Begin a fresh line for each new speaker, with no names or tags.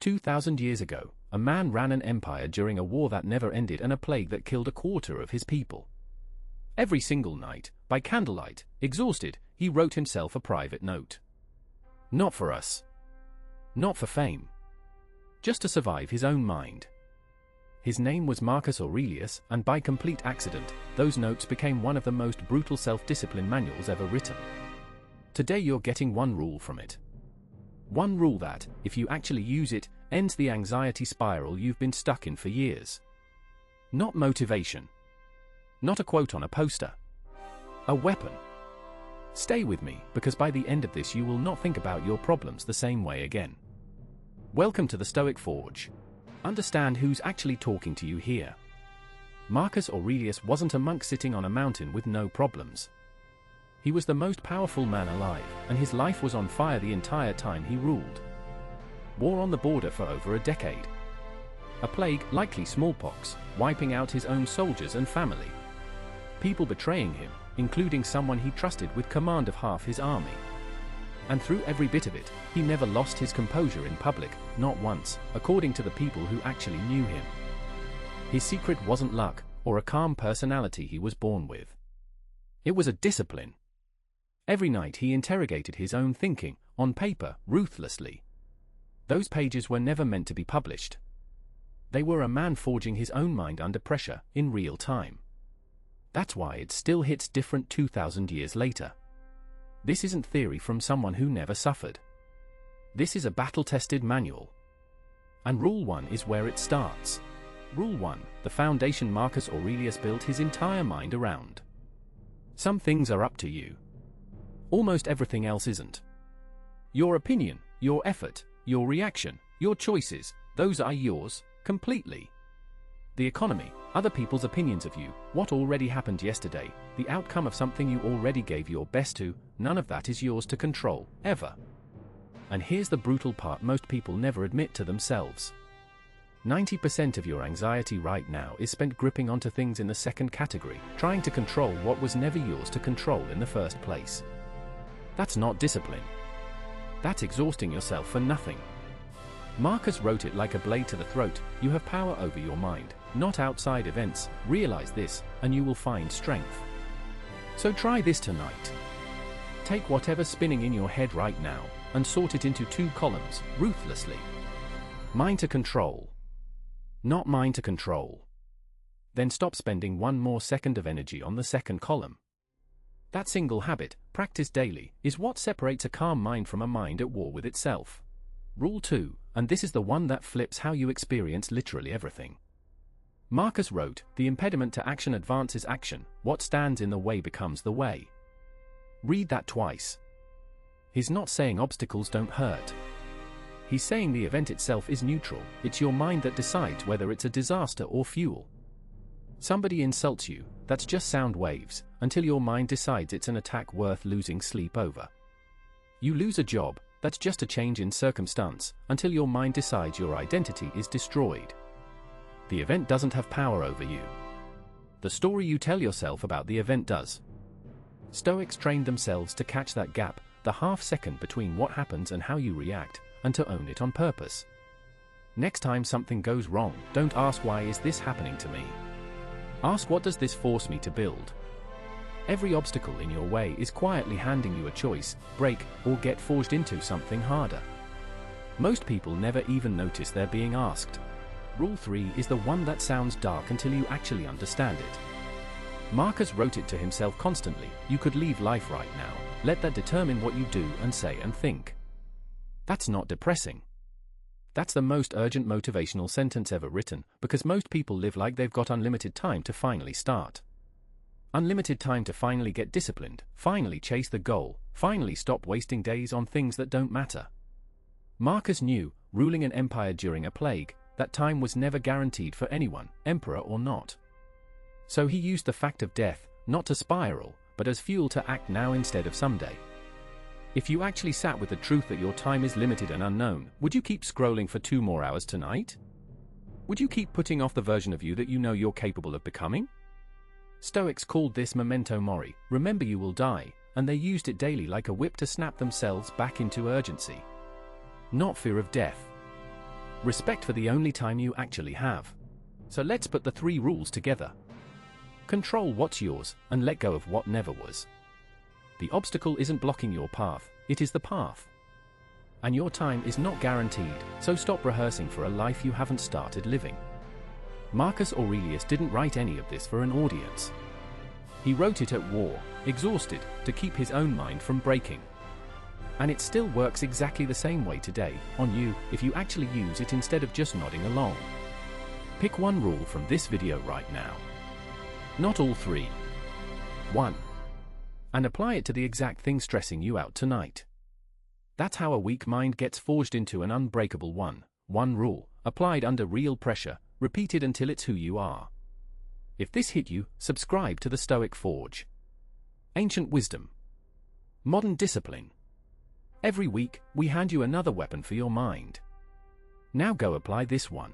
2,000 years ago, a man ran an empire during a war that never ended and a plague that killed a quarter of his people. Every single night, by candlelight, exhausted, he wrote himself a private note. Not for us. Not for fame. Just to survive his own mind. His name was Marcus Aurelius, and by complete accident, those notes became one of the most brutal self-discipline manuals ever written. Today you're getting one rule from it. One rule that, if you actually use it, ends the anxiety spiral you've been stuck in for years. Not motivation. Not a quote on a poster. A weapon. Stay with me, because by the end of this you will not think about your problems the same way again. Welcome to the Stoic Forge. Understand who's actually talking to you here. Marcus Aurelius wasn't a monk sitting on a mountain with no problems. He was the most powerful man alive, and his life was on fire the entire time he ruled. War on the border for over a decade. A plague, likely smallpox, wiping out his own soldiers and family. People betraying him, including someone he trusted with command of half his army. And through every bit of it, he never lost his composure in public, not once, according to the people who actually knew him. His secret wasn't luck, or a calm personality he was born with. It was a discipline. Every night he interrogated his own thinking, on paper, ruthlessly. Those pages were never meant to be published. They were a man forging his own mind under pressure, in real time. That's why it still hits different 2,000 years later. This isn't theory from someone who never suffered. This is a battle-tested manual. And Rule 1 is where it starts. Rule 1, the foundation Marcus Aurelius built his entire mind around. Some things are up to you. Almost everything else isn't. Your opinion, your effort, your reaction, your choices, those are yours, completely. The economy, other people's opinions of you, what already happened yesterday, the outcome of something you already gave your best to, none of that is yours to control, ever. And here's the brutal part most people never admit to themselves. 90% of your anxiety right now is spent gripping onto things in the second category, trying to control what was never yours to control in the first place. That's not discipline. That's exhausting yourself for nothing. Marcus wrote it like a blade to the throat. You have power over your mind, not outside events. Realize this, and you will find strength. So try this tonight. Take whatever's spinning in your head right now, and sort it into 2 columns, ruthlessly. Mine to control. Not mine to control. Then stop spending 1 more second of energy on the second column. That single habit, practiced daily, is what separates a calm mind from a mind at war with itself. Rule 2, and this is the one that flips how you experience literally everything. Marcus wrote, the impediment to action advances action, what stands in the way becomes the way. Read that twice. He's not saying obstacles don't hurt. He's saying the event itself is neutral, it's your mind that decides whether it's a disaster or fuel. Somebody insults you, that's just sound waves, until your mind decides it's an attack worth losing sleep over. You lose a job, that's just a change in circumstance, until your mind decides your identity is destroyed. The event doesn't have power over you. The story you tell yourself about the event does. Stoics trained themselves to catch that gap, the half second between what happens and how you react, and to own it on purpose. Next time something goes wrong, don't ask why is this happening to me. Ask what does this force me to build. Every obstacle in your way is quietly handing you a choice, break, or get forged into something harder. Most people never even notice they're being asked. Rule 3 is the one that sounds dark until you actually understand it. Marcus wrote it to himself constantly, you could leave life right now, let that determine what you do and say and think. That's not depressing. That's the most urgent motivational sentence ever written, because most people live like they've got unlimited time to finally start. Unlimited time to finally get disciplined, finally chase the goal, finally stop wasting days on things that don't matter. Marcus knew, ruling an empire during a plague, that time was never guaranteed for anyone, emperor or not. So he used the fact of death, not to spiral, but as fuel to act now instead of someday. If you actually sat with the truth that your time is limited and unknown, would you keep scrolling for 2 more hours tonight? Would you keep putting off the version of you that you know you're capable of becoming? Stoics called this memento mori, remember you will die, and they used it daily like a whip to snap themselves back into urgency. Not fear of death. respect for the only time you actually have. So let's put the 3 rules together. Control what's yours, and let go of what never was. The obstacle isn't blocking your path, it is the path. And your time is not guaranteed, so stop rehearsing for a life you haven't started living. Marcus Aurelius didn't write any of this for an audience. He wrote it at war, exhausted, to keep his own mind from breaking. And it still works exactly the same way today, on you, if you actually use it instead of just nodding along. Pick one rule from this video right now. Not all 3. 1. And apply it to the exact thing stressing you out tonight. That's how a weak mind gets forged into an unbreakable one. One rule, applied under real pressure, repeated until it's who you are. If this hit you, subscribe to the Stoic Forge. Ancient wisdom. Modern discipline. Every week, we hand you another weapon for your mind. Now go apply this one.